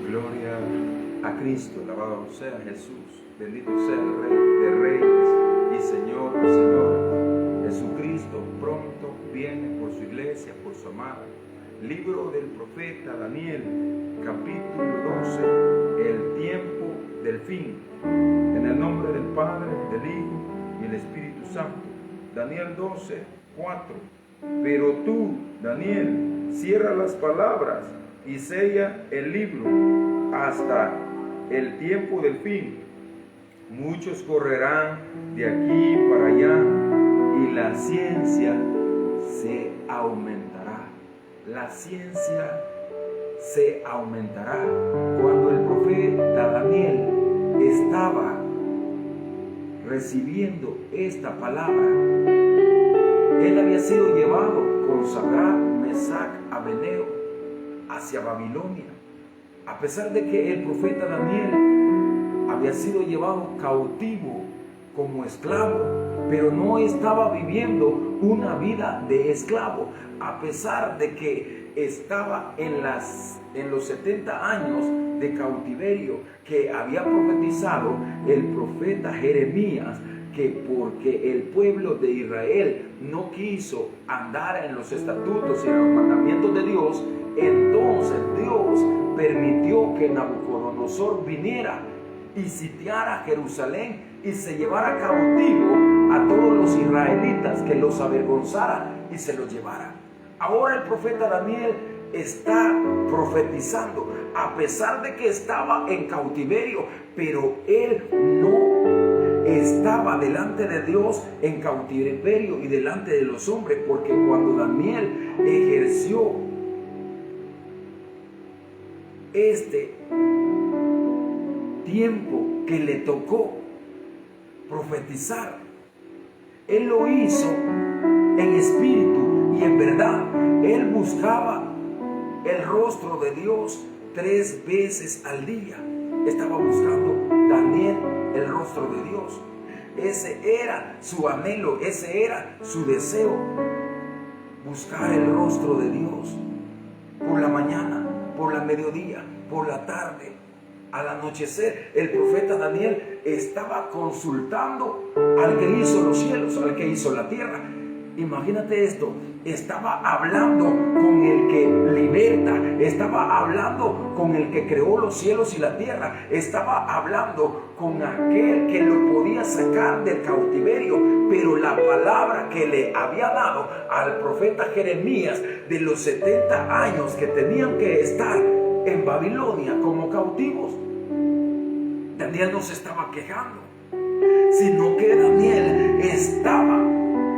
Gloria a Cristo, alabado sea Jesús, bendito sea el Rey de Reyes y Señor de Señores. Jesucristo pronto viene por su iglesia, por su amada. Libro del profeta Daniel, capítulo 12, el tiempo del fin. En el nombre del Padre, del Hijo y el Espíritu Santo. Daniel 12, 4. Pero tú, Daniel, cierra las palabras y sella el libro hasta el tiempo del fin. Muchos correrán de aquí para allá y la ciencia se aumentará. La ciencia se aumentará. Cuando el profeta Daniel estaba recibiendo esta palabra, él había sido llevado con Sadrach, Mesach, Abednego hacia Babilonia. A pesar de que el profeta Daniel había sido llevado cautivo como esclavo, pero no estaba viviendo una vida de esclavo. A pesar de que estaba en los 70 años de cautiverio que había profetizado el profeta Jeremías, que porque el pueblo de Israel no quiso andar en los estatutos y en los mandamientos de Dios, entonces Dios permitió que Nabucodonosor viniera y sitiara Jerusalén y se llevara cautivo a todos los israelitas, que los avergonzara y se los llevara. Ahora el profeta Daniel está profetizando, a pesar de que estaba en cautiverio, pero él no estaba delante de Dios en cautiverio y delante de los hombres, porque cuando Daniel ejerció este tiempo que le tocó profetizar, él lo hizo en espíritu y en verdad. Él buscaba el rostro de Dios 3 veces al día. Estaba buscando Daniel el rostro de Dios. Ese era su anhelo, ese era su deseo, buscar el rostro de Dios por la mañana, por la mediodía, por la tarde, al anochecer. El profeta Daniel estaba consultando al que hizo los cielos, al que hizo la tierra. Imagínate esto, estaba hablando con el que liberta, estaba hablando con el que creó los cielos y la tierra, estaba hablando con aquel que lo podía sacar del cautiverio. Pero la palabra que le había dado al profeta Jeremías de los 70 años que tenían que estar en Babilonia como cautivos, Daniel no se estaba quejando, sino que Daniel estaba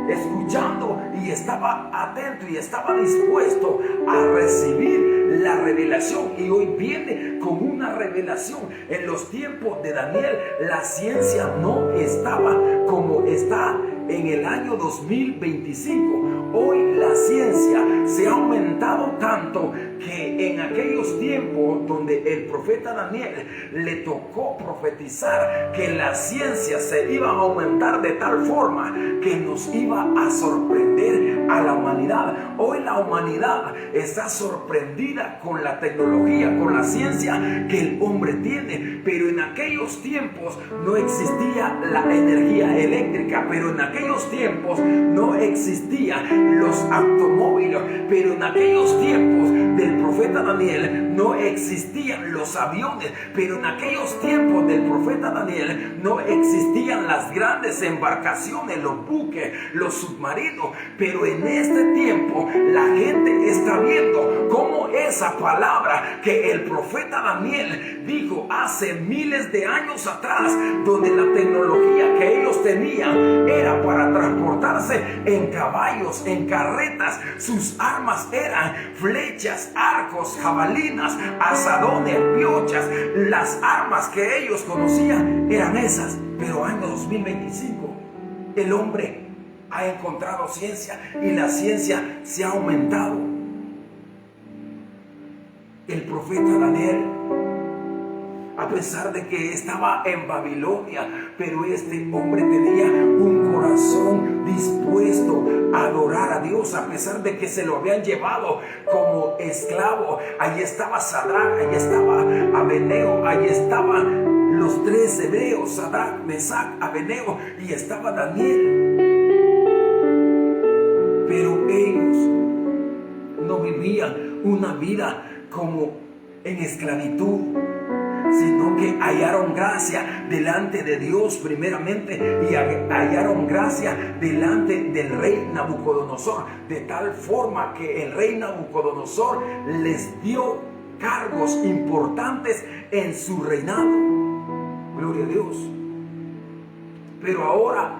escuchando y estaba atento y estaba dispuesto a recibir la revelación. Y hoy viene con una revelación. En los tiempos de Daniel la ciencia no estaba como está en el año 2025. Hoy la ciencia se ha aumentado tanto que en aquellos tiempos donde el profeta Daniel le tocó profetizar que la ciencia se iba a aumentar de tal forma que nos iba a sorprender a la humanidad. Hoy la humanidad está sorprendida con la tecnología, con la ciencia que el hombre tiene. Pero en aquellos tiempos no existía la energía eléctrica, pero en aquellos tiempos no existían los automóviles, pero en aquellos tiempos del profeta Daniel no existían los aviones, pero en aquellos tiempos del profeta Daniel no existían las grandes embarcaciones, los buques, los submarinos. Pero en este tiempo la gente está viendo cómo esa palabra que el profeta Daniel dijo hace miles de años atrás, donde la tecnología que ellos tenían era para transportarse en caballos, en carretas. Sus armas eran flechas, arcos, jabalinas, azadones, piochas. Las armas que ellos conocían eran esas. Pero año 2025 el hombre ha encontrado ciencia y la ciencia se ha aumentado. El profeta Daniel, a a pesar de que estaba en Babilonia, pero este hombre tenía un corazón dispuesto a adorar a Dios, a pesar de que se lo habían llevado como esclavo. Allí estaba Sadrach, allí estaba Abednego, allí estaban los tres hebreos, Sadrach, Mesach, Abednego, y estaba Daniel. Pero ellos no vivían una vida como en esclavitud, sino que hallaron gracia delante de Dios primeramente, y hallaron gracia delante del rey Nabucodonosor, de tal forma que el rey Nabucodonosor les dio cargos importantes en su reinado. Gloria a Dios. Pero ahora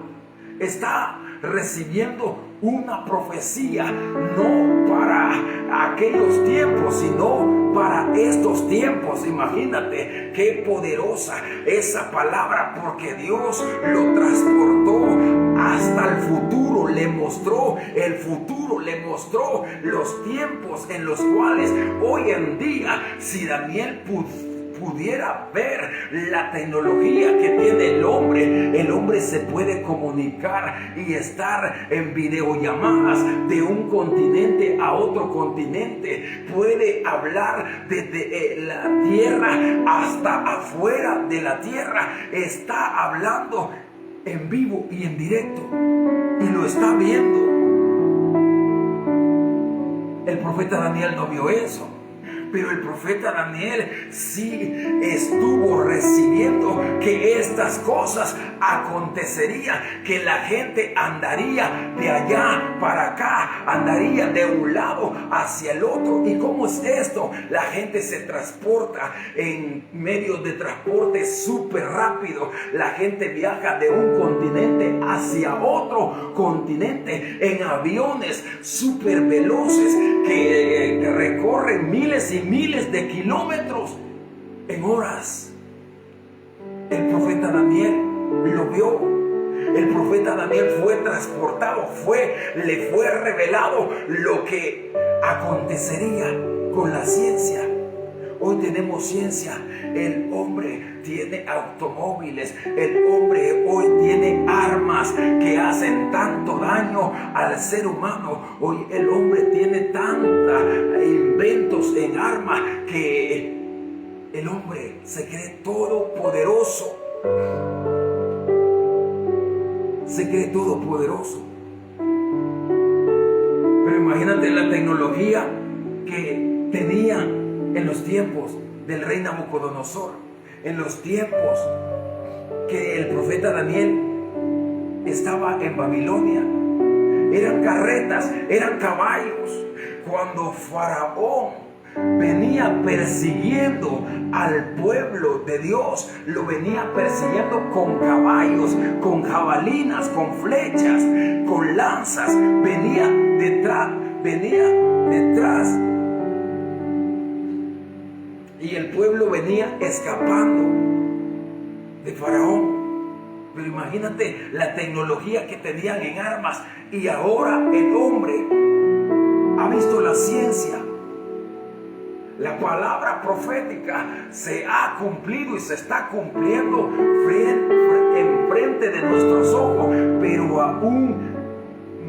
está recibiendo una profecía, no para aquellos tiempos, sino para estos tiempos. Imagínate qué poderosa esa palabra, porque Dios lo transportó hasta el futuro, le mostró el futuro, le mostró los tiempos en los cuales hoy en día, si Daniel pudiera ver la tecnología que tiene el hombre se puede comunicar y estar en videollamadas de un continente a otro continente, puede hablar desde la tierra hasta afuera de la tierra, está hablando en vivo y en directo y lo está viendo. El profeta Daniel no vio eso, pero el profeta Daniel sí estuvo recibiendo que estas cosas acontecerían, que la gente andaría de allá para acá, andaría de un lado hacia el otro. ¿Y cómo es esto? La gente se transporta en medios de transporte súper rápido. La gente viaja de un continente hacia otro continente en aviones súper veloces que recorren miles y miles de kilómetros en horas. El profeta Daniel lo vio. El profeta Daniel fue transportado, le fue revelado lo que acontecería con la ciencia. Hoy tenemos ciencia, el hombre tiene automóviles, el hombre hoy tiene armas que hacen tanto daño al ser humano. Hoy el hombre tiene tantos inventos en armas que el hombre se cree todopoderoso. Se cree todopoderoso. Pero imagínate la tecnología que tenían en los tiempos del rey Nabucodonosor, en los tiempos que el profeta Daniel estaba en Babilonia. Eran carretas, eran caballos. Cuando Faraón venía persiguiendo al pueblo de Dios, lo venía persiguiendo con caballos, con jabalinas, con flechas, con lanzas. Venía detrás. Y el pueblo venía escapando de Faraón. Pero imagínate la tecnología que tenían en armas. Y ahora el hombre ha visto la ciencia. La palabra profética se ha cumplido y se está cumpliendo enfrente de nuestros ojos. Pero aún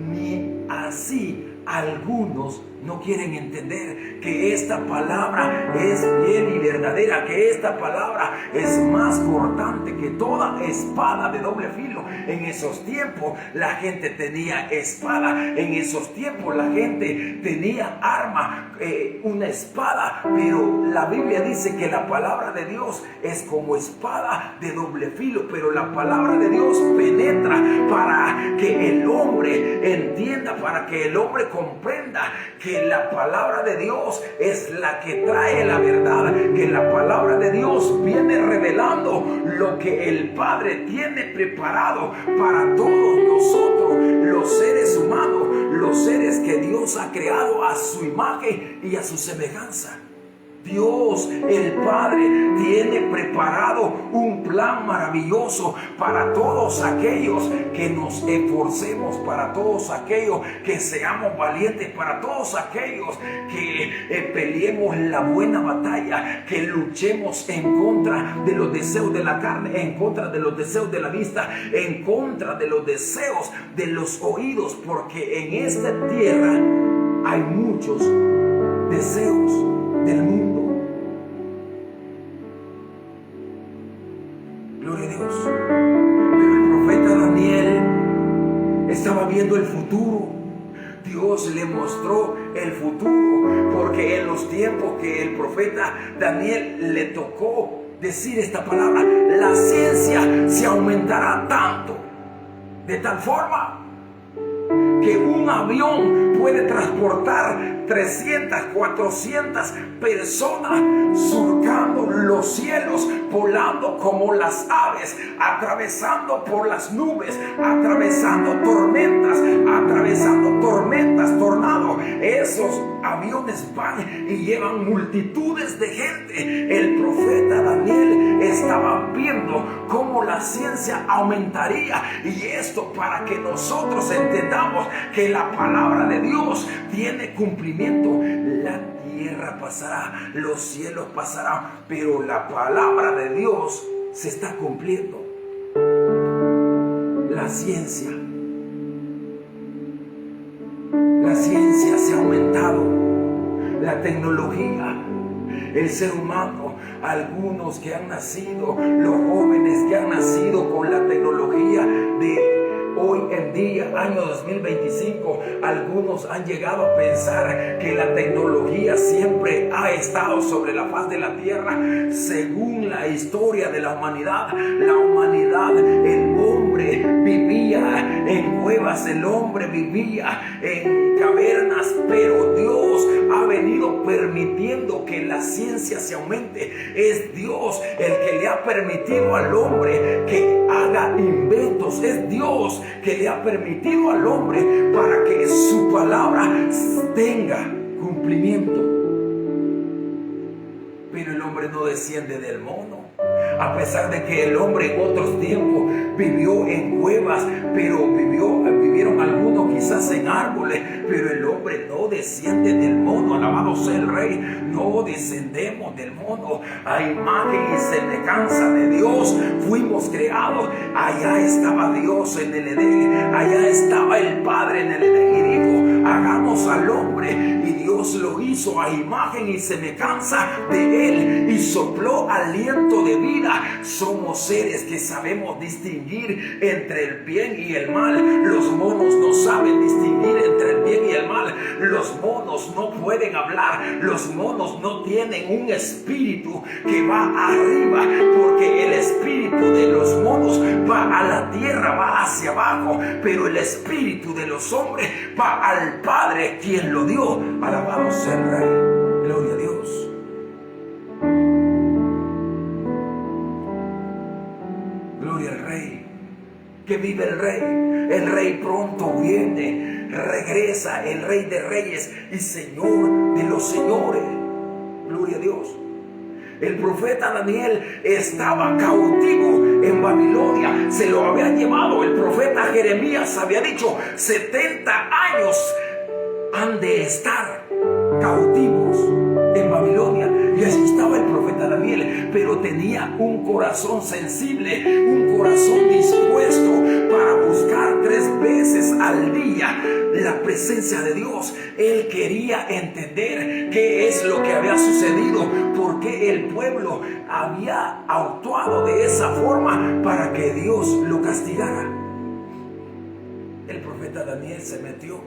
ni así algunos no quieren entender que esta palabra es fiel y verdadera, que esta palabra es más cortante que toda espada de doble filo. En esos tiempos la gente tenía espada, en esos tiempos la gente tenía arma, una espada, pero la Biblia dice que la palabra de Dios es como espada de doble filo, pero la palabra de Dios penetra para que el hombre entienda, para que el hombre comprenda que la palabra de Dios es la que trae la verdad, que la palabra de Dios viene revelando lo que el Padre tiene preparado para todos nosotros, los seres humanos, los seres que Dios ha creado a su imagen y a su semejanza. Dios, el Padre, tiene preparado un plan maravilloso para todos aquellos que nos esforcemos, para todos aquellos que seamos valientes, para todos aquellos que peleemos la buena batalla, que luchemos en contra de los deseos de la carne, en contra de los deseos de la vista, en contra de los deseos de los oídos, porque en esta tierra hay muchos deseos del mundo. Gloria a Dios. Pero el profeta Daniel estaba viendo el futuro. Dios le mostró el futuro, porque en los tiempos que el profeta Daniel le tocó decir esta palabra, la ciencia se aumentará tanto, de tal forma que un avión puede transportar 300, 400 personas surcando los cielos, volando como las aves, atravesando por las nubes, atravesando tormentas, tornados. Esos aviones van y llevan multitudes de gente. El profeta Daniel estaba viendo cómo la ciencia aumentaría, y esto para que nosotros entendamos que la palabra de Dios tiene cumplimiento. La tierra pasará, los cielos pasarán, pero la palabra de Dios se está cumpliendo. La ciencia se ha aumentado, la tecnología, el ser humano, algunos que han nacido, los jóvenes que han nacido con la tecnología de hoy en día, año 2025, algunos han llegado a pensar que la tecnología siempre ha estado sobre la faz de la tierra. Según la historia de la humanidad, el hombre vivía en cuevas, el hombre vivía en cavernas, pero Dios ha venido permitiendo que la ciencia se aumente. Es Dios el que le ha permitido al hombre que haga inventos. Es Dios que le ha permitido al hombre para que su palabra tenga cumplimiento. Pero el hombre no desciende del mono. A pesar de que el hombre en otros tiempos vivió en cuevas, pero vivieron algunos quizás en árboles, pero el hombre no desciende del mono. Alabado sea el Rey. No descendemos del mono. A imagen y semejanza de Dios fuimos creados. Allá estaba Dios en el Edén, allá estaba el Padre en el Edén, y dijo: hagamos al hombre, y Dios lo hizo a imagen y semejanza de él, y sopló aliento de vida. Somos seres que sabemos distinguir entre el bien y el mal. Los monos no saben distinguir entre el bien y el mal. Los monos no pueden hablar. Los monos no tienen un espíritu que va arriba, porque el espíritu de los monos va a la tierra, va hacia abajo, pero el espíritu de los hombres va al Padre, quien lo dio. Alabado sea el Rey. Gloria a Dios. Gloria al Rey. Que vive el Rey. El Rey pronto viene, regresa, el Rey de Reyes y Señor de los Señores. Gloria a Dios. El profeta Daniel estaba cautivo en Babilonia. Se lo habían llevado. El profeta Jeremías había dicho: 70 años han de estar cautivos en Babilonia. Y así estaba el profeta Daniel, pero tenía un corazón sensible, un corazón dispuesto para buscar 3 veces al día la presencia de Dios. Él quería entender qué es lo que había sucedido, por qué el pueblo había actuado de esa forma para que Dios lo castigara. El profeta Daniel se metió,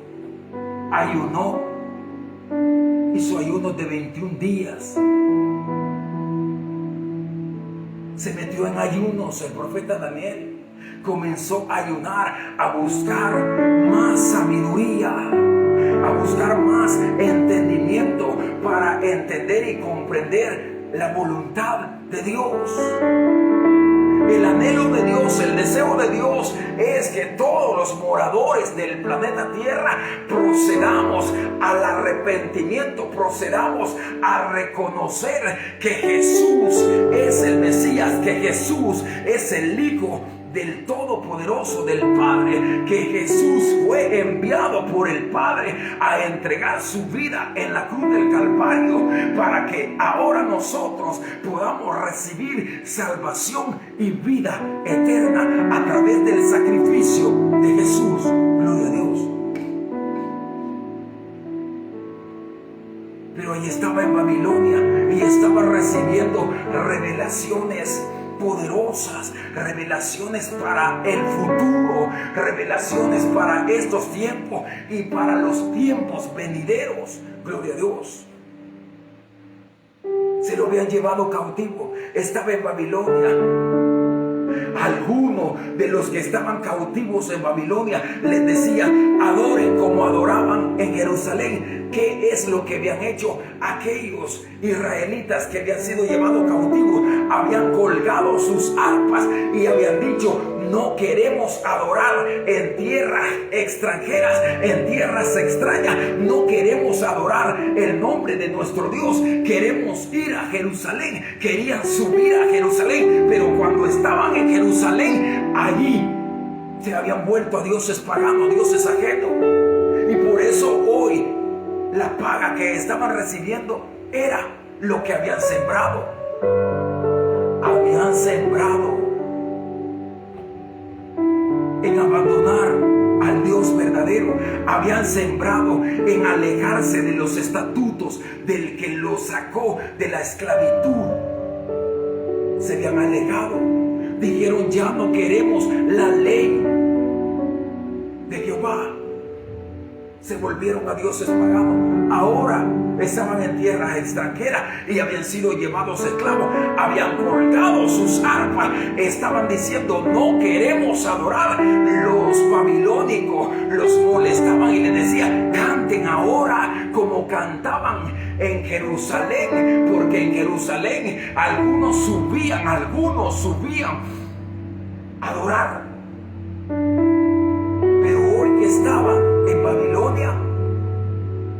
ayunó, hizo ayunos de 21 días. Se metió en ayunos el profeta Daniel. Comenzó a ayunar, a buscar más sabiduría, a buscar más entendimiento para entender y comprender la voluntad de Dios. El anhelo de Dios, el deseo de Dios es que todos los moradores del planeta Tierra procedamos al arrepentimiento, procedamos a reconocer que Jesús es el Mesías, que Jesús es el Hijo del Todopoderoso, del Padre, que Jesús fue enviado por el Padre a entregar su vida en la cruz del Calvario para que ahora nosotros podamos recibir salvación y vida eterna a través del sacrificio de Jesús. Gloria a Dios. Pero ahí estaba en Babilonia y estaba recibiendo revelaciones poderosas, revelaciones para el futuro, revelaciones para estos tiempos y para los tiempos venideros. Gloria a Dios. Se lo habían llevado cautivo, estaba en Babilonia. Algunos de los que estaban cautivos en Babilonia les decía: adoren como adoraban en Jerusalén. ¿Qué es lo que habían hecho aquellos israelitas que habían sido llevados cautivos? Habían colgado sus arpas y habían dicho: no queremos adorar en tierras extranjeras, en tierras extrañas. No queremos adorar el nombre de nuestro Dios. Queremos ir a Jerusalén. Querían subir a Jerusalén, pero cuando estaban en Jerusalén, allí se habían vuelto a dioses paganos, dioses ajenos. Y por eso hoy la paga que estaban recibiendo era lo que habían sembrado. Habían sembrado en abandonar al Dios verdadero. Habían sembrado en alejarse de los estatutos del que los sacó de la esclavitud. Se habían alejado. Dijeron: ya no queremos la ley de Jehová. Se volvieron a dioses paganos. Ahora estaban en tierras extranjeras y habían sido llevados esclavos. Habían colgado sus arpas. Estaban diciendo: no queremos adorar. Los babilónicos los molestaban y les decían: canten ahora como cantaban en Jerusalén, porque en Jerusalén algunos subían a adorar. Pero hoy que estaban en Babilonia,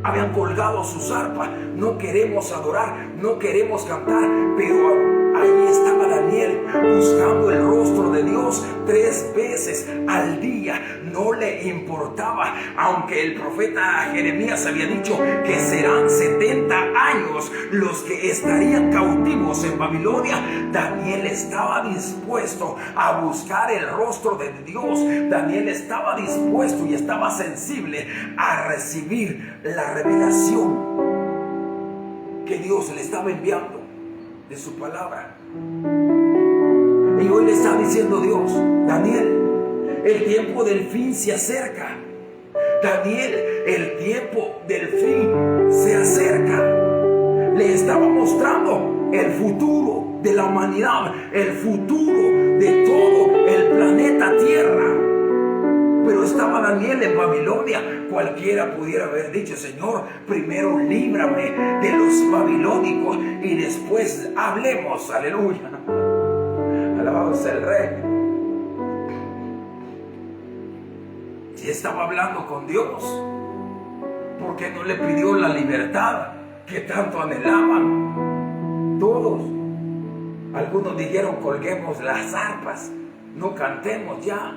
habían colgado sus arpas. No queremos adorar, no queremos cantar. Pero ahí estaba Daniel buscando el rostro de Dios 3 veces al día. No le importaba, aunque el profeta Jeremías había dicho que serán 70 años los que estarían cautivos en Babilonia. Daniel estaba dispuesto a buscar el rostro de Dios. Daniel estaba dispuesto y estaba sensible a recibir la revelación que Dios le estaba enviando de su palabra. Y hoy le está diciendo Dios: Daniel, el tiempo del fin se acerca. Daniel, el tiempo del fin se acerca. Le estaba mostrando el futuro de la humanidad, el futuro de todo el planeta Tierra. Pero estaba Daniel en Babilonia. Cualquiera pudiera haber dicho: Señor, primero líbrame de los babilónicos y después hablemos. Aleluya. Alabado sea el Rey. Si estaba hablando con Dios, ¿por qué no le pidió la libertad que tanto anhelaban todos? Algunos dijeron: colguemos las arpas, no cantemos ya.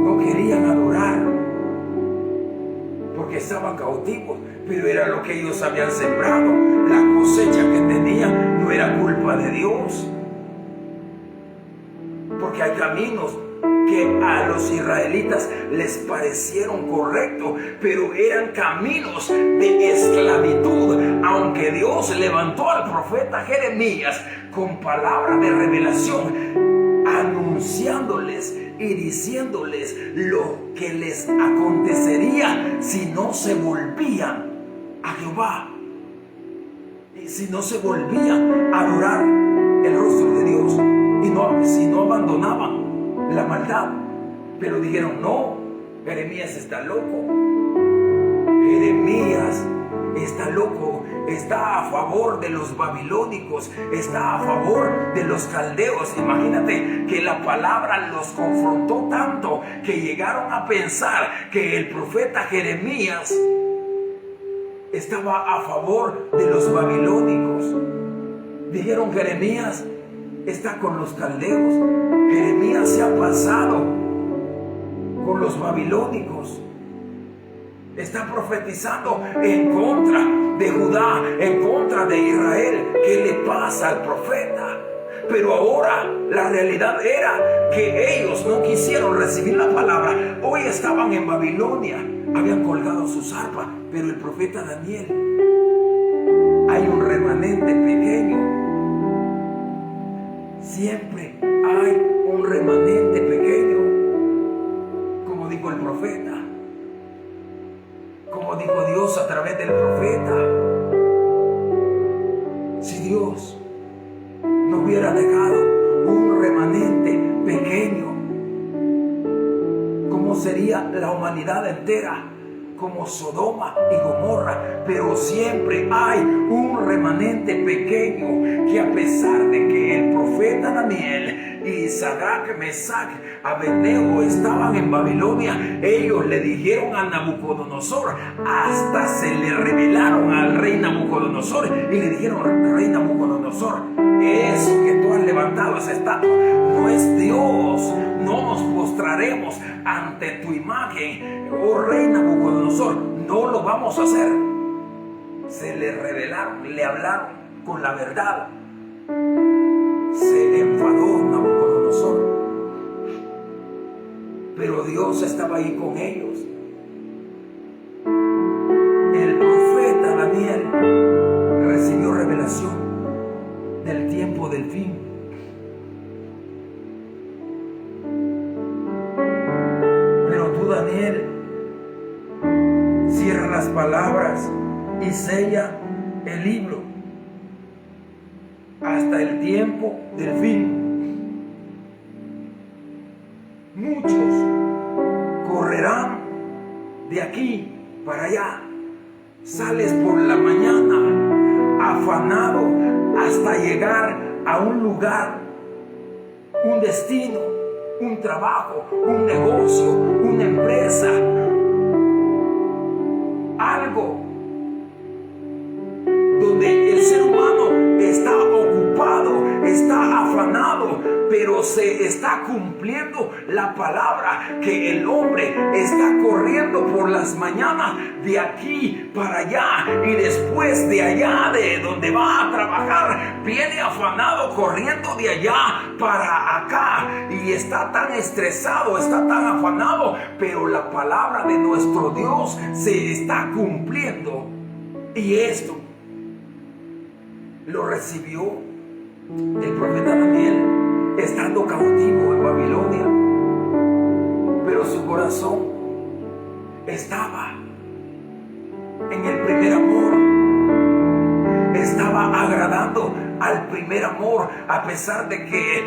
No querían adorar porque estaban cautivos, pero era lo que ellos habían sembrado. La cosecha que tenían no era culpa de Dios, porque hay caminos que a los israelitas les parecieron correctos, pero eran caminos de esclavitud. Aunque Dios levantó al profeta Jeremías con palabra de revelación, anunciándoles y diciéndoles lo que les acontecería si no se volvían a Jehová, y si no se volvían a adorar el rostro de Dios, y si no abandonaban la maldad. Pero dijeron: no, Jeremías está loco. Jeremías está loco. está a favor de los babilónicos, está a favor de los caldeos. Imagínate que la palabra los confrontó tanto que llegaron a pensar que el profeta Jeremías estaba a favor de los babilónicos. Dijeron: Jeremías está con los caldeos, Jeremías se ha pasado con los babilónicos, está profetizando en contra de Judá, en contra de Israel. ¿Qué le pasa al profeta? Pero ahora la realidad era que ellos no quisieron recibir la palabra. Hoy estaban en Babilonia, habían colgado sus arpas, pero el profeta Daniel, hay un remanente pequeño. Siempre hay un remanente pequeño, como dijo el profeta, como dijo Dios a través del profeta. Si Dios no hubiera dejado un remanente pequeño, ¿cómo sería la humanidad entera? Como Sodoma y Gomorra. Pero siempre hay un remanente pequeño que, a pesar de que el profeta Daniel y Sadrach, Mesach, Abednego estaban en Babilonia, ellos le dijeron a Nabucodonosor, hasta se le revelaron al rey Nabucodonosor y le dijeron: rey Nabucodonosor, eso que tú has levantado, esa estatua, no es Dios. No nos postraremos ante tu imagen, oh rey Nabucodonosor, no lo vamos a hacer. Se le revelaron, le hablaron con la verdad. Se enfadó Nabucodonosor, pero Dios estaba ahí con ellos. El profeta Daniel recibió revelación del tiempo del fin. Daniel, cierra las palabras y sella el libro hasta el tiempo del fin. Muchos correrán de aquí para allá. Sales por la mañana afanado hasta llegar a un lugar, un destino, un trabajo, un negocio, una empresa, algo donde el ser humano está ocupado, está afanado, pero se está cumpliendo la palabra que el hombre está corriendo por las mañanas de aquí para allá, y después de allá de donde va a trabajar viene afanado corriendo de allá para acá y está tan estresado, está tan afanado, pero la palabra de nuestro Dios se está cumpliendo. Y esto lo recibió el profeta Daniel estando cautivo en Babilonia, pero su corazón estaba en el primer amor, estaba agradando al primer amor, a pesar de que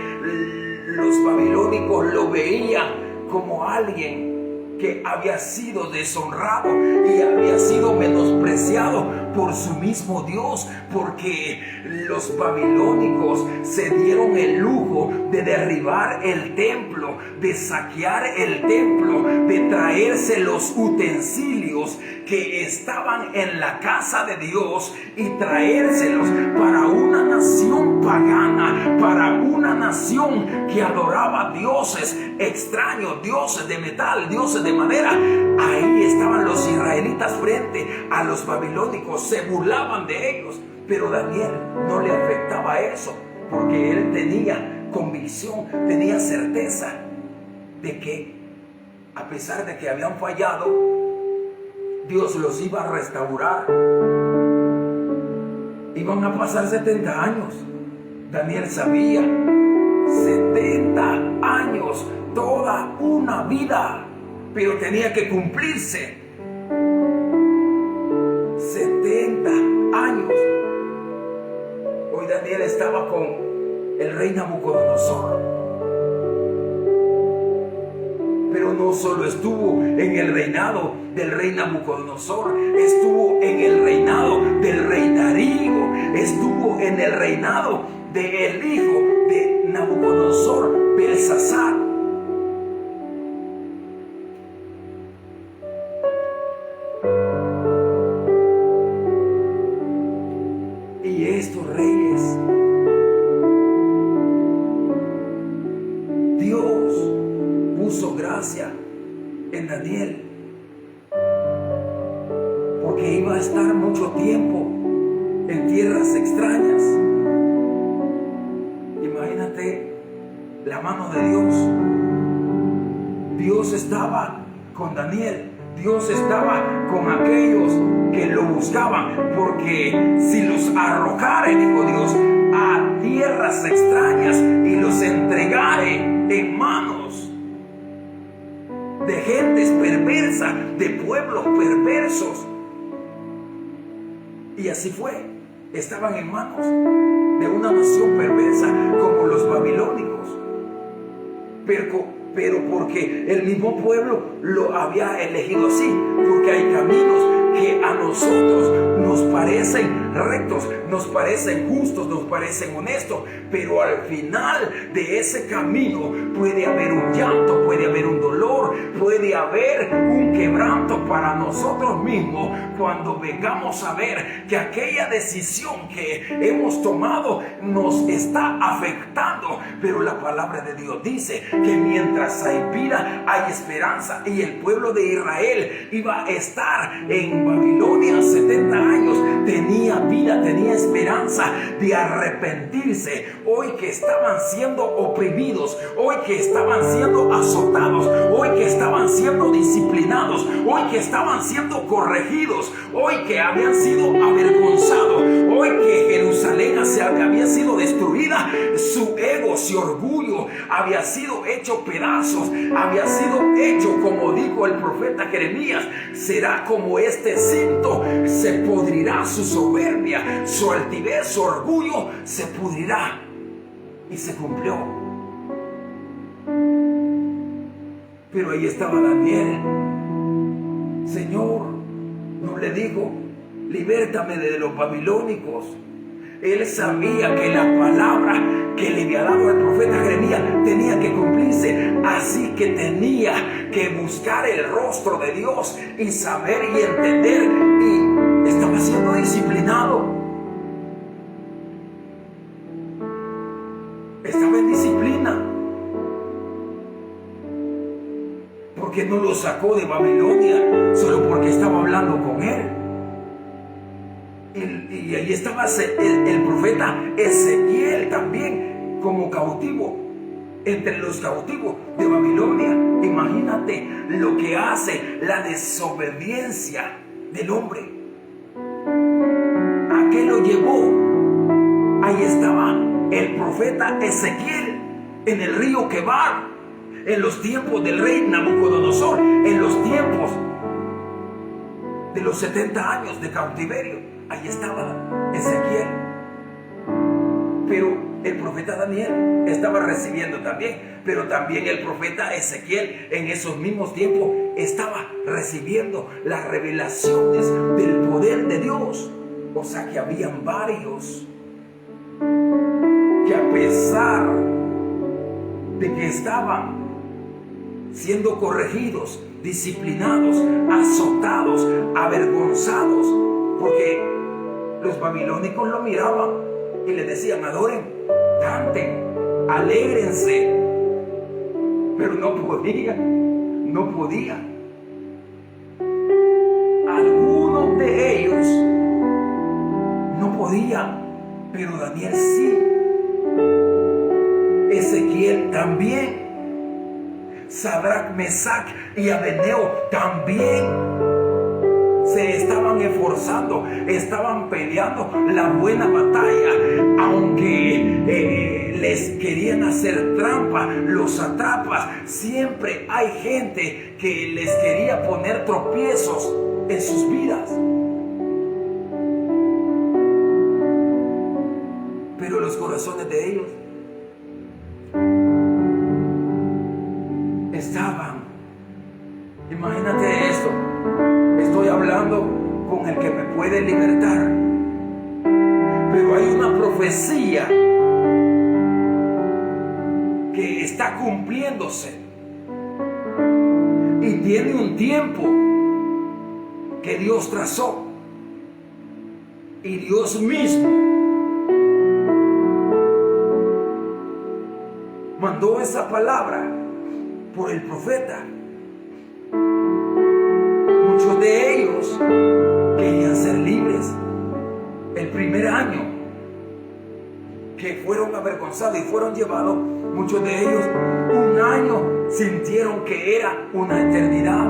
los babilónicos lo veían como alguien que había sido deshonrado y había sido menospreciado por su mismo Dios, porque los babilónicos se dieron el lujo de derribar el templo, de saquear el templo, de traerse los utensilios que estaban en la casa de Dios y traérselos para una nación pagana, para una nación que adoraba dioses extraños, dioses de metal, dioses de madera. Ahí estaban los israelitas frente a los babilónicos, se burlaban de ellos, pero Daniel no le afectaba eso, porque él tenía convicción, tenía certeza de que a pesar de que habían fallado, Dios los iba a restaurar. Iban a pasar 70 años. Daniel sabía, 70 años, toda una vida, pero tenía que cumplirse. 70 años. Hoy Daniel estaba con el rey Nabucodonosor. Pero no solo estuvo en el reinado del rey Nabucodonosor, estuvo en el reinado del rey Darío. reinado del hijo de Nabucodonosor, Belsasar. Y estos reyes, Dios puso gracia en Daniel, porque iba a estar mucho tiempo en tierras extrañas. Imagínate la mano de Dios. Dios estaba con Daniel. Dios estaba con aquellos que lo buscaban, porque si los arrojare, dijo Dios, a tierras extrañas y los entregare en manos de gentes perversas, de pueblos perversos. Y así fue. Estaban en manos de una nación perversa como los babilónicos. Pero porque el mismo pueblo lo había elegido así, porque hay caminos que a nosotros nos parecen rectos, nos parecen justos, nos parecen honestos, pero al final de ese camino puede haber un llanto, puede haber un dolor, puede haber un quebranto para nosotros mismos cuando vengamos a ver que aquella decisión que hemos tomado nos está afectando. Pero la palabra de Dios dice que mientras hay vida hay esperanza, y el pueblo de Israel iba a estar en Babilonia 70 años, tenía vida, tenía esperanza de arrepentirse. Hoy que estaban siendo oprimidos, hoy que estaban siendo azotados, hoy que estaban siendo disciplinados, hoy que estaban siendo corregidos, hoy que habían sido avergonzados, hoy que Jerusalén había sido destruida, su ego, su orgullo había sido hecho pedazos, había sido hecho, como dijo el profeta Jeremías, será como este cinto, se pudrirá su soberbia, su altivez, su orgullo se pudrirá. Y se cumplió. Pero ahí estaba Daniel. Señor, no le digo, libértame de los babilónicos. Él sabía que la palabra que le había dado el profeta Jeremías tenía que cumplirse, así que tenía que buscar el rostro de Dios y saber y entender, y estaba siendo disciplinado. Estaba en disciplina, porque no lo sacó de Babilonia solo porque estaba hablando con él. Y ahí estaba el profeta Ezequiel también como cautivo, entre los cautivos de Babilonia. Imagínate lo que hace la desobediencia del hombre. ¿A qué lo llevó? Ahí estaba el profeta Ezequiel en el río Quebar, en los tiempos del rey Nabucodonosor, en los tiempos de los 70 años de cautiverio. Ahí estaba Ezequiel. Pero el profeta Daniel estaba recibiendo también, pero también el profeta Ezequiel en esos mismos tiempos estaba recibiendo las revelaciones del poder de Dios. O sea que habían varios que, a pesar de que estaban siendo corregidos, disciplinados, azotados, avergonzados, porque los babilónicos lo miraban y le decían: adoren, canten, alégrense, pero no podía. Algunos de ellos no podían, pero Daniel sí. Ezequiel también. Sadrach, Mesach y Abednego también se estaban esforzando, estaban peleando la buena batalla, aunque les querían hacer trampa los sátrapas. Siempre hay gente que les quería poner tropiezos en sus vidas, pero los corazones de ellos estaban. Imagínate esto. Estoy hablando con el que me puede libertar, Pero hay una profecía que está cumpliéndose y tiene un tiempo que Dios trazó, y Dios mismo mandó esa palabra por el profeta. Muchos de ellos querían ser libres. El primer año que fueron avergonzados y fueron llevados, muchos de ellos un año sintieron que era una eternidad,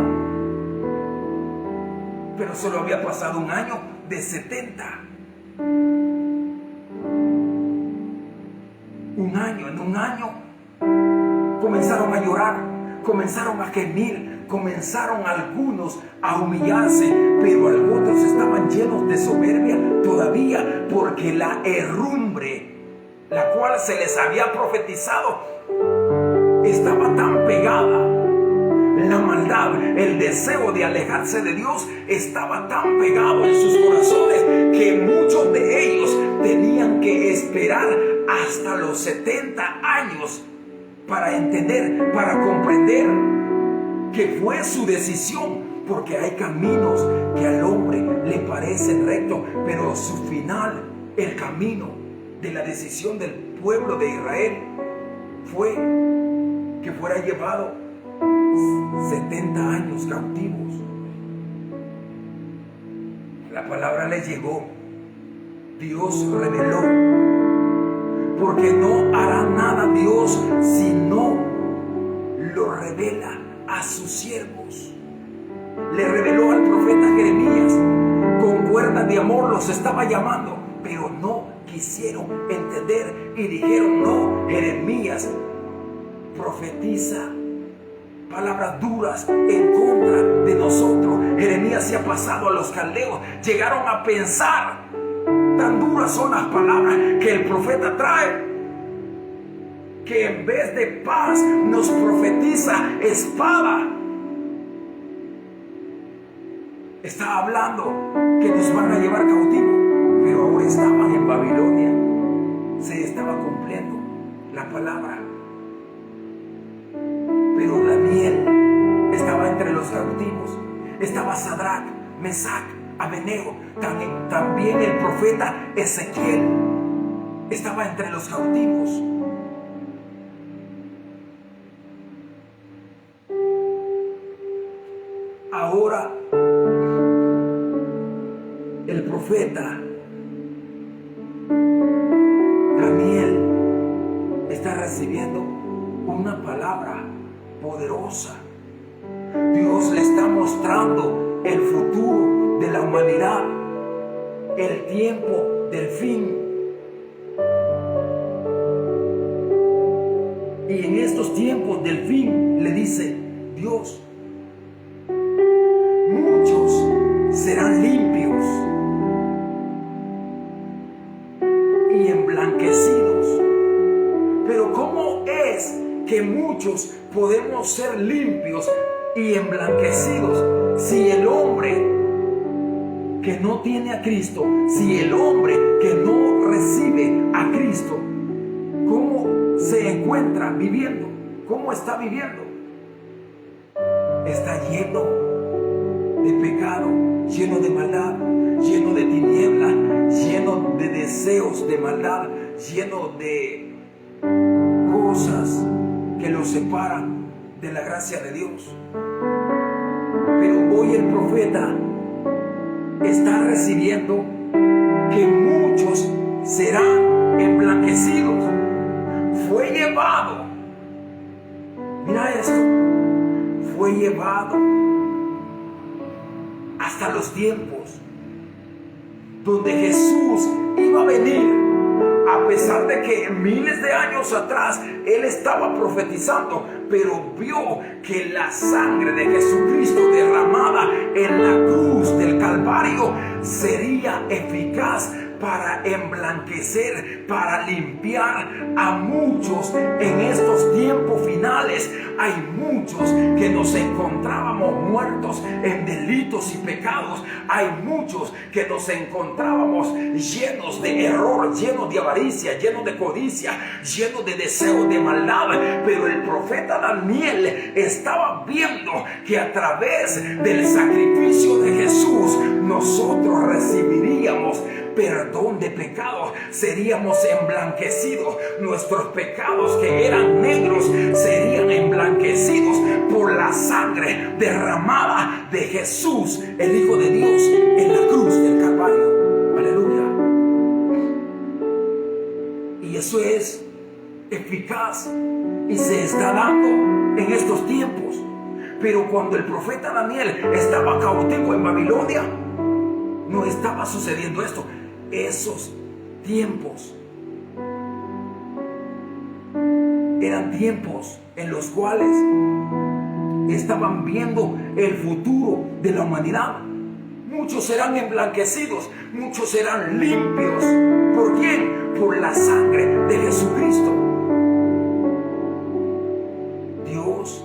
pero solo había pasado un año de 70. En un año comenzaron a llorar, comenzaron a gemir, comenzaron algunos a humillarse, pero otros estaban llenos de soberbia todavía, porque la herrumbre, la cual se les había profetizado, estaba tan pegada. La maldad, el deseo de alejarse de Dios estaba tan pegado en sus corazones que muchos de ellos tenían que esperar hasta los 70 años para entender, para comprender que fue su decisión, porque hay caminos que al hombre le parecen rectos, pero su final, el camino de la decisión del pueblo de Israel, fue que fuera llevado 70 años cautivos. La palabra les llegó, Dios reveló, porque no hará nada Dios si no lo revela a sus siervos. Le reveló al profeta Jeremías, con cuerdas de amor los estaba llamando, pero no quisieron entender y dijeron: no, Jeremías profetiza palabras duras en contra de nosotros. Jeremías se ha pasado a los caldeos. Llegaron a pensar, tan duras son las palabras que el profeta trae, que en vez de paz nos profetiza espada. Está hablando que nos van a llevar cautivo, pero ahora estaban en Babilonia. Se estaba cumpliendo la palabra. Pero Daniel estaba entre los cautivos. Estaba Sadrach, Mesac, Abednego. También el profeta Ezequiel estaba entre los cautivos. Ahora el profeta Daniel está recibiendo una palabra poderosa. Dios le está mostrando el futuro de la humanidad, el tiempo del fin. Y en estos tiempos del fin le dice Dios: muchos serán limpios y emblanquecidos. Pero ¿cómo es que muchos podemos ser limpios y emblanquecidos si el hombre que no tiene a Cristo, si el hombre que no recibe a Cristo, cómo se encuentra viviendo? ¿Cómo está viviendo? Está lleno de pecado, lleno de maldad, lleno de tiniebla, lleno de deseos de maldad, lleno de cosas que lo separan de la gracia de Dios. Pero hoy el profeta está recibiendo que muchos serán emblanquecidos. Fue llevado, mira esto, fue llevado hasta los tiempos donde Jesús iba a venir. A pesar de que miles de años atrás Él estaba profetizando, pero vio que la sangre de Jesucristo derramada en la cruz del Calvario sería eficaz para emblanquecer, para limpiar a muchos en estos tiempos finales. Hay muchos que nos encontrábamos muertos en delitos y pecados. Hay muchos que nos encontrábamos llenos de error, llenos de avaricia, llenos de codicia, llenos de deseo de maldad. Pero el profeta Daniel estaba viendo que a través del sacrificio de Jesús nosotros recibiríamos perdón de pecados, seríamos emblanquecidos. Nuestros pecados que eran negros serían emblanquecidos por la sangre derramada de Jesús, el Hijo de Dios, en la cruz del Calvario. Aleluya. Y eso es eficaz y se está dando en estos tiempos. Pero cuando el profeta Daniel estaba cautivo en Babilonia, no estaba sucediendo esto. Esos tiempos eran tiempos en los cuales estaban viendo el futuro de la humanidad. Muchos serán emblanquecidos, muchos serán limpios. ¿Por quién? Por la sangre de Jesucristo. Dios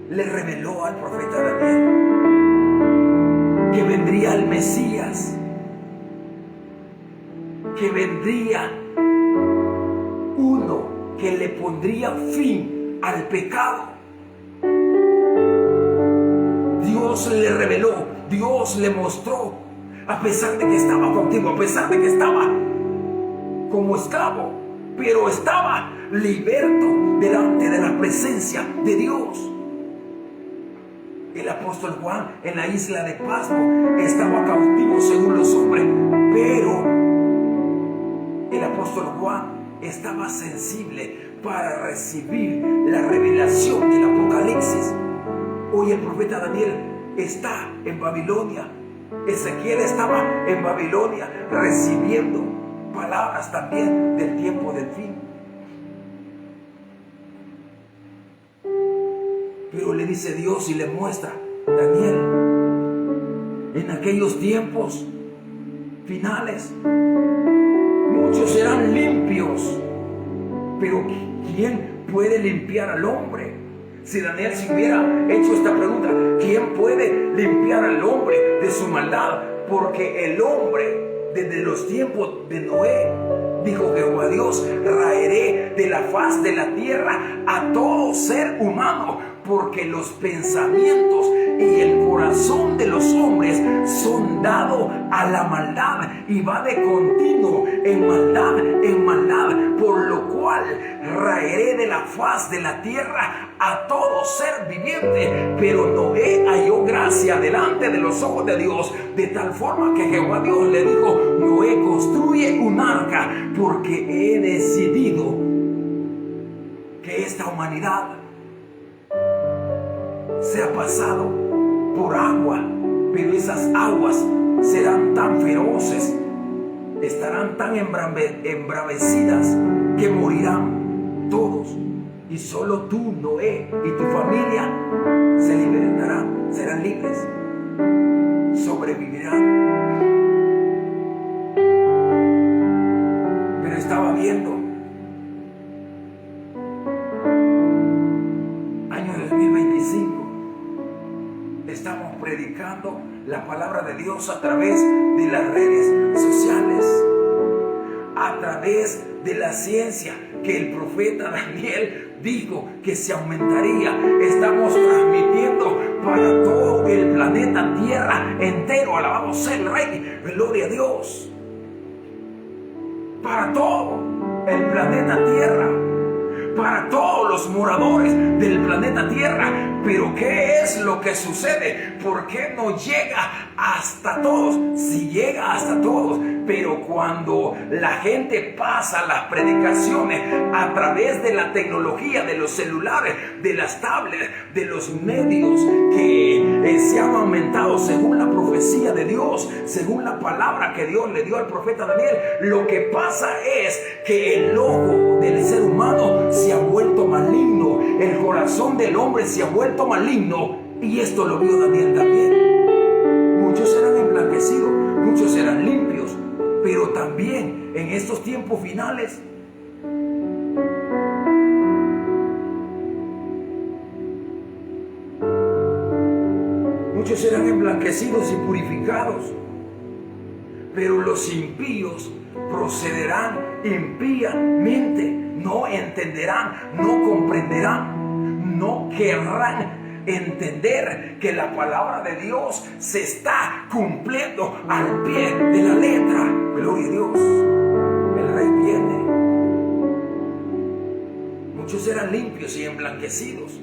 le reveló al profeta Daniel que vendría el Mesías, que vendría uno que le pondría fin al pecado. Dios le reveló, Dios le mostró, a pesar de que estaba cautivo, a pesar de que estaba como esclavo, pero estaba liberto delante de la presencia de Dios. El apóstol Juan en la isla de Pasmo estaba cautivo según los hombres, pero el apóstol Juan estaba sensible para recibir la revelación del Apocalipsis. Hoy el profeta Daniel está en Babilonia. Ezequiel estaba en Babilonia recibiendo palabras también del tiempo del fin. Pero le dice Dios y le muestra: Daniel, en aquellos tiempos finales muchos serán limpios, pero ¿quién puede limpiar al hombre? Si Daniel se hubiera hecho esta pregunta, ¿quién puede limpiar al hombre de su maldad? Porque el hombre, desde los tiempos de Noé, dijo Jehová Dios: raeré de la faz de la tierra a todo ser humano, porque los pensamientos y el corazón de los hombres son dados a la maldad, y va de continuo en maldad, por lo cual raeré de la faz de la tierra a todo ser viviente. Pero Noé halló gracia delante de los ojos de Dios, de tal forma que Jehová Dios le dijo: Noé, construye un arca, porque he decidido que esta humanidad se ha pasado por agua, pero esas aguas serán tan feroces, estarán tan embravecidas, que morirán todos, y solo tú, Noé, y tu familia se libertarán, serán libres, sobrevivirán. Pero estaba viendo año 2025. Estamos predicando la palabra de Dios a través de las redes sociales, a través de la ciencia que el profeta Daniel dijo que se aumentaría. Estamos transmitiendo para todo el planeta Tierra entero. Alabado sea el Rey, gloria a Dios. Para todo el planeta Tierra, para todos los moradores del planeta Tierra. Pero ¿qué es lo que sucede? ¿Por qué no llega hasta todos? Si llega hasta todos, pero cuando la gente pasa las predicaciones a través de la tecnología, de los celulares, de las tablets, de los medios que se han aumentado según la profecía de Dios, según la palabra que Dios le dio al profeta Daniel, lo que pasa es que el ojo del ser humano se ha vuelto maligno, el corazón del hombre se ha vuelto maligno, y esto lo vio Daniel también. Muchos serán emblanquecidos, muchos serán limpios, Pero también en estos tiempos finales, muchos serán emblanquecidos y purificados, pero los impíos procederán impíamente, no entenderán, no comprenderán, no querrán entender que la palabra de Dios se está cumpliendo al pie de la letra. Gloria a Dios, el Rey viene. Muchos serán limpios y emblanquecidos,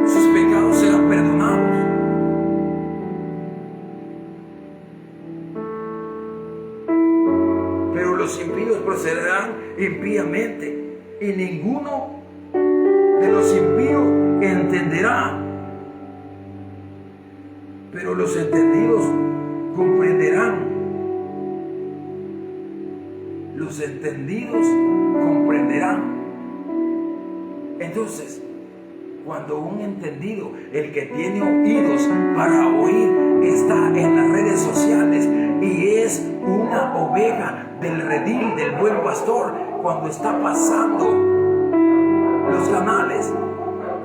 sus pecados serán perdonados. Pero los impíos procederán impíamente, y ninguno de los impíos entenderá. Pero los entendidos comprenderán. Los entendidos comprenderán. Entonces, cuando un entendido, el que tiene oídos para oír, está en las redes sociales y es una oveja del redil del buen pastor, cuando está pasando los canales,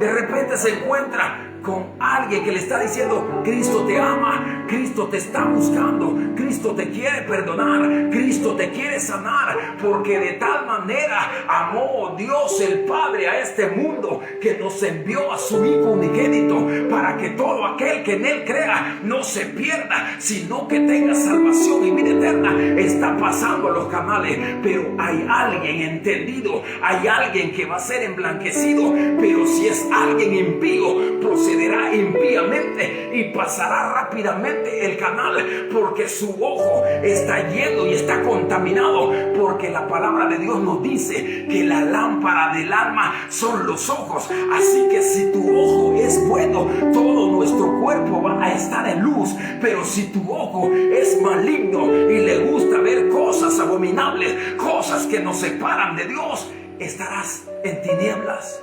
de repente se encuentra con alguien que le está diciendo: Cristo te ama, Cristo te está buscando, Cristo te quiere perdonar, Cristo te quiere sanar, porque de tal manera amó Dios el Padre a este mundo, que nos envió a su Hijo unigénito, para que todo aquel que en Él crea no se pierda, sino que tenga salvación y vida eterna. Está pasando los canales, pero hay alguien entendido, hay alguien que va a ser emblanquecido. Pero si es alguien impío, procederá impíamente y pasará rápidamente el canal, porque su ojo está lleno y está contaminado, porque la palabra de Dios nos dice que la lámpara del alma son los ojos. Así que si tu ojo es bueno, todo nuestro cuerpo va a estar en luz. Pero si tu ojo es maligno y le gusta ver cosas abominables, cosas que nos separan de Dios, estarás en tinieblas.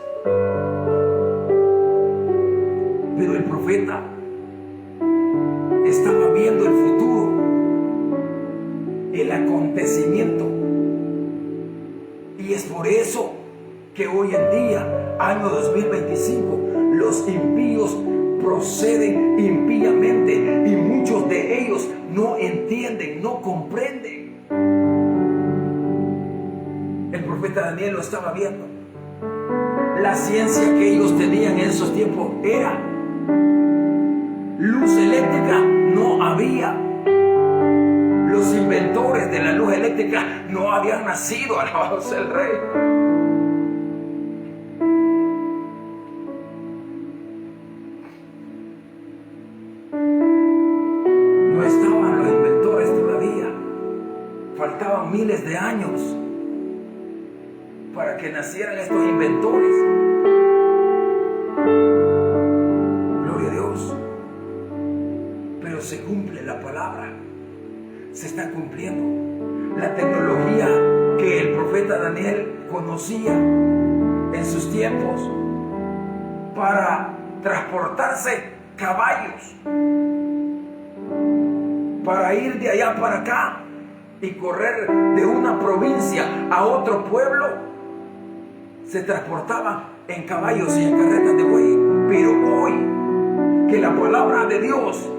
Pero el profeta estaba viendo el futuro, el acontecimiento. Y es por eso que hoy en día, año 2025, los impíos proceden impíamente y muchos de ellos no entienden, no comprenden. El profeta Daniel lo estaba viendo. La ciencia que ellos tenían en esos tiempos era luz eléctrica, no había. Los inventores de la luz eléctrica no habían nacido, alabado sea el Rey. No estaban los inventores todavía. Faltaban miles de años para que nacieran estos inventores. Gloria a Dios. Pero se cumple la palabra, se está cumpliendo. La tecnología que el profeta Daniel conocía en sus tiempos para transportarse caballos, para ir de allá para acá y correr de una provincia a otro pueblo, se transportaban en caballos y en carretas de buey. Pero hoy que la palabra de Dios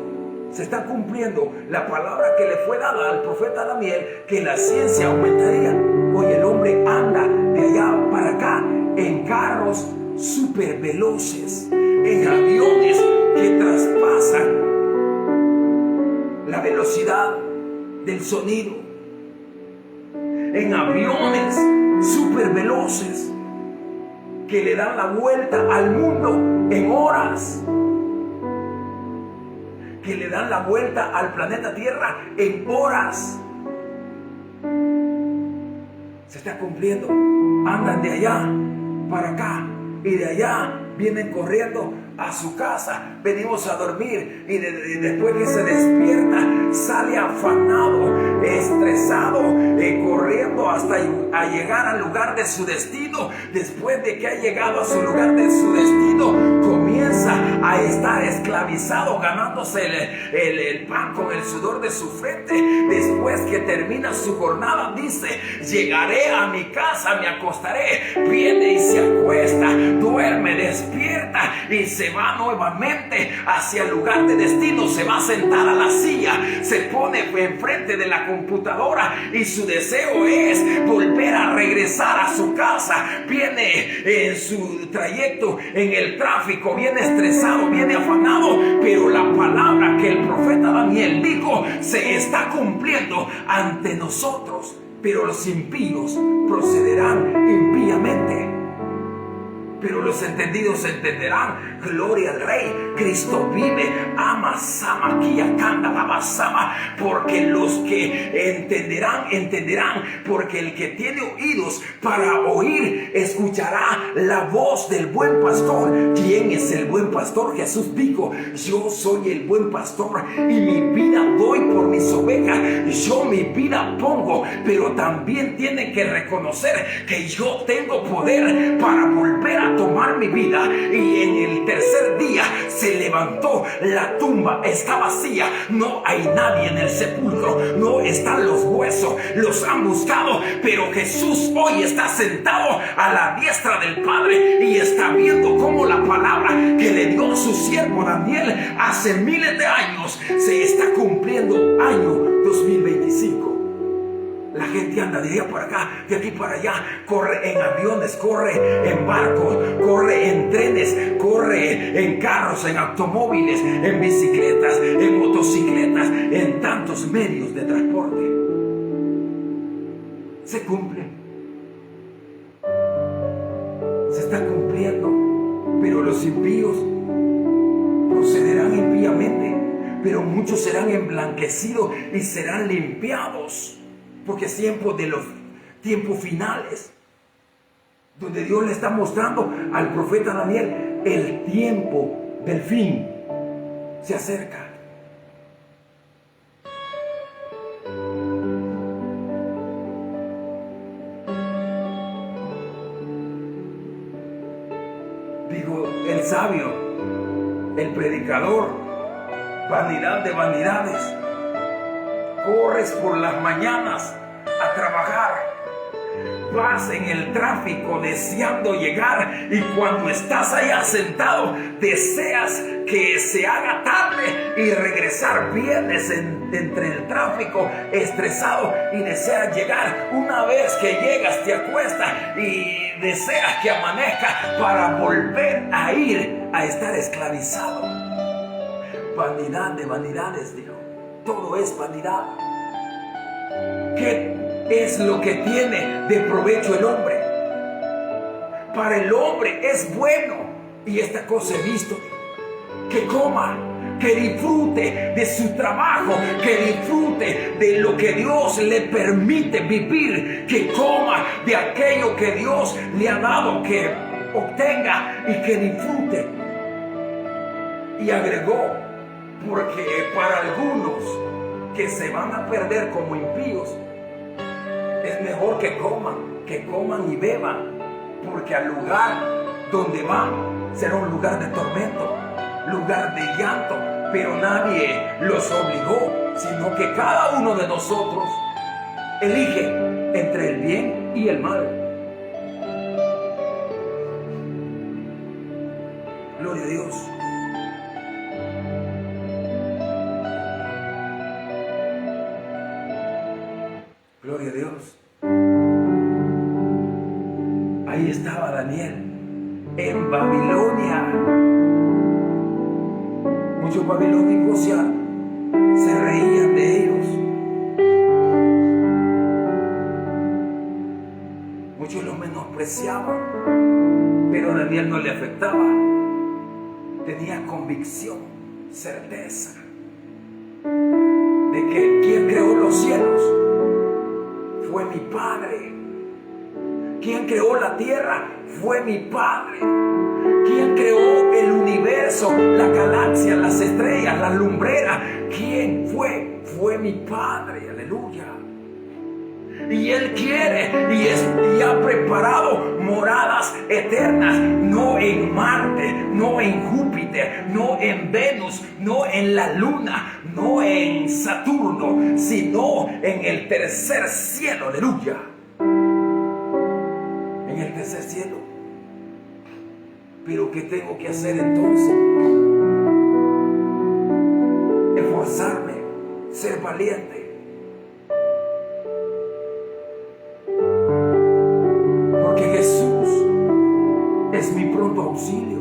se está cumpliendo, la palabra que le fue dada al profeta Daniel, que la ciencia aumentaría, hoy el hombre anda de allá para acá en carros súper veloces, en aviones que traspasan la velocidad del sonido, en aviones súper veloces que le dan la vuelta al mundo en horas, que le dan la vuelta al planeta Tierra en horas. Se está cumpliendo. Andan de allá para acá y de allá vienen corriendo a su casa. Venimos a dormir y después que se despierta sale afanado, estresado, corriendo hasta a llegar al lugar de su destino. Después de que ha llegado a su lugar de su destino, comienza comienza a estar esclavizado, ganándose el pan con el sudor de su frente. Después que termina su jornada, dice: llegaré a mi casa, me acostaré. Viene y se acuesta, duerme, despierta y se va nuevamente hacia el lugar de destino. Se va a sentar a la silla, se pone enfrente de la computadora y su deseo es volver a regresar a su casa. Viene en su trayecto en el tráfico, viene estresado, viene afanado, pero la palabra que el profeta Daniel dijo se está cumpliendo ante nosotros. Pero los impíos procederán impíamente, pero los entendidos entenderán. Gloria al Rey. Cristo vive. Ama, sama, kia, canta, babasama. Porque los que entenderán. Porque el que tiene oídos para oír, escuchará la voz del buen pastor. ¿Quién es el buen pastor? Jesús dijo: yo soy el buen pastor y mi vida doy por mis ovejas. Yo mi vida pongo, pero también tienen que reconocer que yo tengo poder para volver a tomar mi vida. Y en el tercer día se levantó, la tumba está vacía, no hay nadie en el sepulcro, no están los huesos, los han buscado, pero Jesús hoy está sentado a la diestra del Padre y está viendo cómo la palabra que le dio su siervo Daniel hace miles de años se está cumpliendo. Año 2025. La gente anda de allá para acá, de aquí para allá, corre en aviones, corre en barcos, corre en trenes, corre en carros, en automóviles, en bicicletas, en motocicletas, en tantos medios de transporte. Se cumple. Se está cumpliendo. Pero los impíos procederán impíamente, pero muchos serán emblanquecidos y serán limpiados. Porque es tiempo de los tiempos finales, donde Dios le está mostrando al profeta Daniel: el tiempo del fin se acerca. Dijo el sabio, el predicador: vanidad de vanidades. Corres por las mañanas a trabajar, vas en el tráfico deseando llegar, y cuando estás allá sentado deseas que se haga tarde y regresar. Vienes entre el tráfico estresado y deseas llegar. Una vez que llegas te acuestas y deseas que amanezca para volver a ir a estar esclavizado. Vanidad de vanidades, dijo. Todo es vanidad. ¿Qué es lo que tiene de provecho el hombre? Para el hombre es bueno, y esta cosa he visto, que coma, que disfrute de su trabajo, que disfrute de lo que Dios le permite vivir, que coma de aquello que Dios le ha dado, que obtenga y que disfrute. Y agregó: porque para algunos que se van a perder como impíos, es mejor que coman y beban, porque al lugar donde van será un lugar de tormento, lugar de llanto. Pero nadie los obligó, sino que cada uno de nosotros elige entre el bien y el mal. Gloria a Dios. Gloria a Dios. Ahí estaba Daniel en Babilonia. Muchos babilónicos ya se reían de ellos. Muchos los menospreciaban, pero a Daniel no le afectaba. Tenía convicción, certeza de que quien creó los cielos fue mi Padre. Quien creó la tierra fue mi Padre. Quien creó el universo, la galaxia, las estrellas, las lumbreras, ¿quién fue? Fue mi Padre. Aleluya. Y Él quiere y ha preparado moradas eternas, no en Marte, no en Júpiter, no en Venus, no en la Luna, no en Saturno, sino en el tercer cielo. Aleluya. En el tercer cielo. Pero ¿qué tengo que hacer entonces? Esforzarme, ser valiente. Porque Jesús es mi pronto auxilio.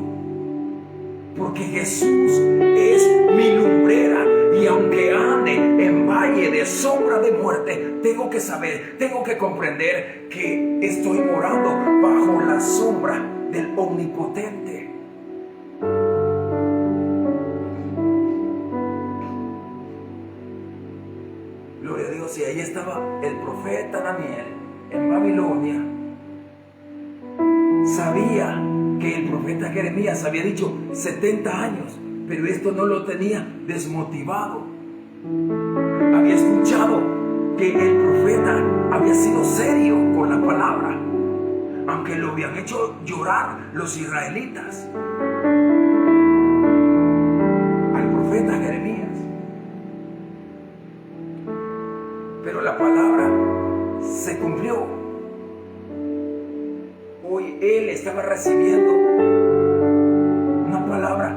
Porque Jesús es mi lumbrera. Y aunque ande en valle de sombra de muerte, tengo que saber, tengo que comprender que estoy morando bajo la sombra del Omnipotente. Gloria a Dios. Y ahí estaba el profeta Daniel en Babilonia. Sabía que el profeta Jeremías había dicho 70 años, pero esto no lo tenía desmotivado. Había escuchado que el profeta había sido serio con la palabra, aunque lo habían hecho llorar los israelitas al profeta Jeremías. Pero la palabra se cumplió. Hoy él estaba recibiendo una palabra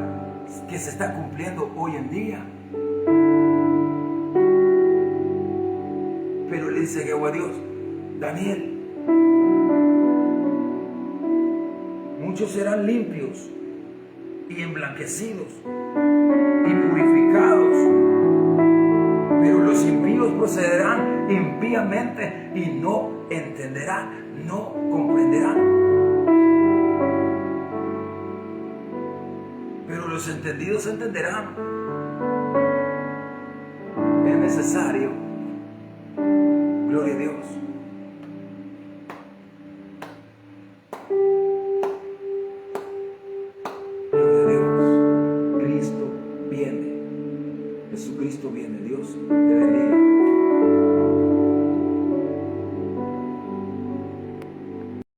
que se está cumpliendo hoy en día. Pero le dice Jehová Dios: Daniel, muchos serán limpios y emblanquecidos y purificados, pero los impíos procederán impíamente y no entenderán, no comprenderán. Pero los entendidos entenderán. Es necesario, gloria a Dios,